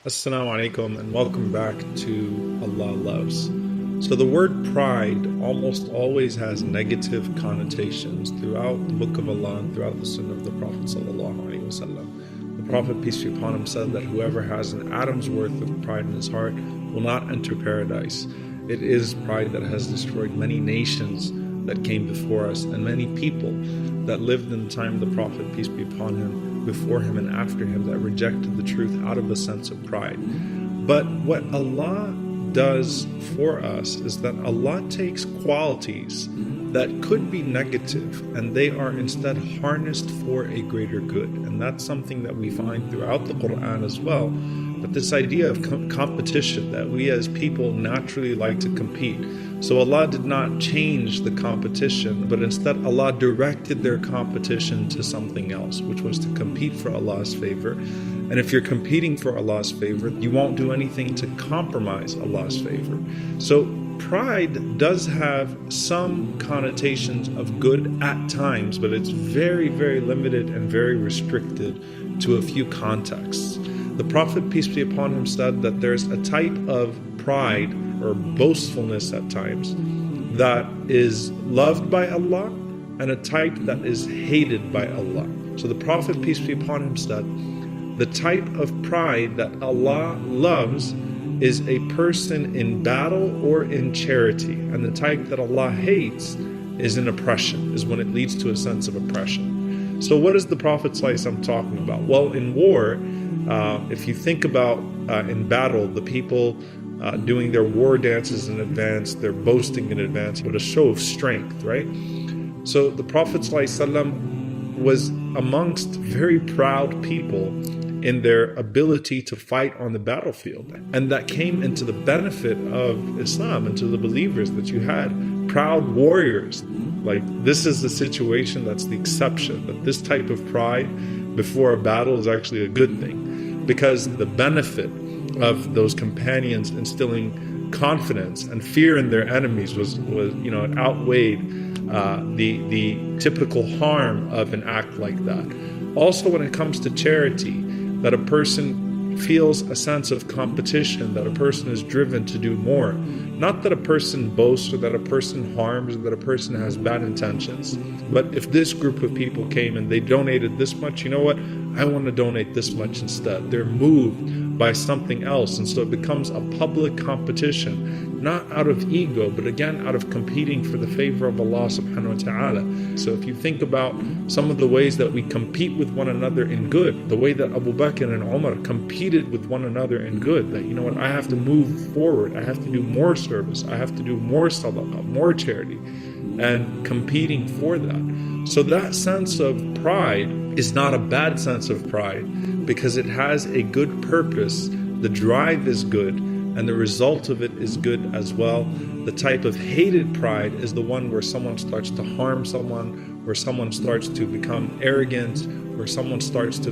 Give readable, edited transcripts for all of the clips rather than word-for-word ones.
Assalamu alaikum and welcome back to Allah Loves. So the word pride almost always has negative connotations throughout the book of Allah and throughout the sunnah of the Prophet sallallahu alaihi wasallam. The Prophet, peace be upon him, said that whoever has an atom's worth of pride in his heart will not enter paradise. It is pride that has destroyed many nations that came before us and many people that lived in the time of the Prophet, peace be upon him, before him and after him, that rejected the truth out of a sense of pride. But what Allah does for us is that Allah takes qualities that could be negative and they are instead harnessed for a greater good. And that's something that we find throughout the Quran as well. But this idea of competition, that we as people naturally like to compete. So Allah did not change the competition, but instead Allah directed their competition to something else, which was to compete for Allah's favor. And if you're competing for Allah's favor, you won't do anything to compromise Allah's favor. So pride does have some connotations of good at times, but it's very, very limited and very restricted to a few contexts. The Prophet, peace be upon him, said that there's a type of pride or boastfulness at times that is loved by Allah and a type that is hated by Allah. So the Prophet, peace be upon him, said the type of pride that Allah loves is a person in battle or in charity, and the type that Allah hates is in oppression, is when it leads to a sense of oppression. So what is the Prophet ﷺ talking about? Well, in war, if you think about in battle, the people doing their war dances in advance, they're boasting in advance, but a show of strength, right? So the Prophet ﷺ was amongst very proud people in their ability to fight on the battlefield. And that came into the benefit of Islam and to the believers, that you had proud warriors. Like, this is the situation that's the exception, that this type of pride before a battle is actually a good thing, because the benefit of those companions instilling confidence and fear in their enemies was outweighed the typical harm of an act like that. Also, when it comes to charity, that a person feels a sense of competition, that a person is driven to do more. Not that a person boasts or that a person harms or that a person has bad intentions, but if this group of people came and they donated this much, you know what? I want to donate this much instead. They're moved by something else, and so it becomes a public competition, not out of ego, but again out of competing for the favor of Allah subhanahu wa ta'ala. So if you think about some of the ways that we compete with one another in good, the way that Abu Bakr and Umar competed with one another in good, that, you know what, I have to move forward, I have to do more service, I have to do more sadaqah, more charity, and competing for that. So that sense of pride is not a bad sense of pride, because it has a good purpose. The drive is good, and the result of it is good as well. The type of hated pride is the one where someone starts to harm someone, where someone starts to become arrogant, where someone starts to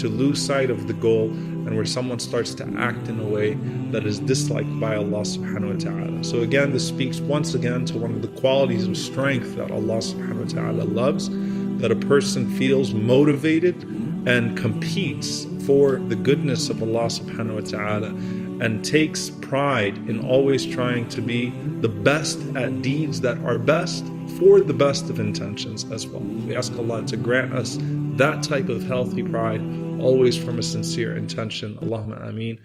lose sight of the goal, and where someone starts to act in a way that is disliked by Allah subhanahu wa ta'ala. So again, this speaks once again to one of the qualities of strength that Allah subhanahu wa ta'ala loves, that a person feels motivated and competes for the goodness of Allah subhanahu wa ta'ala, and takes pride in always trying to be the best at deeds that are best for the best of intentions as well. We ask Allah to grant us that type of healthy pride, always from a sincere intention. Allahumma ameen.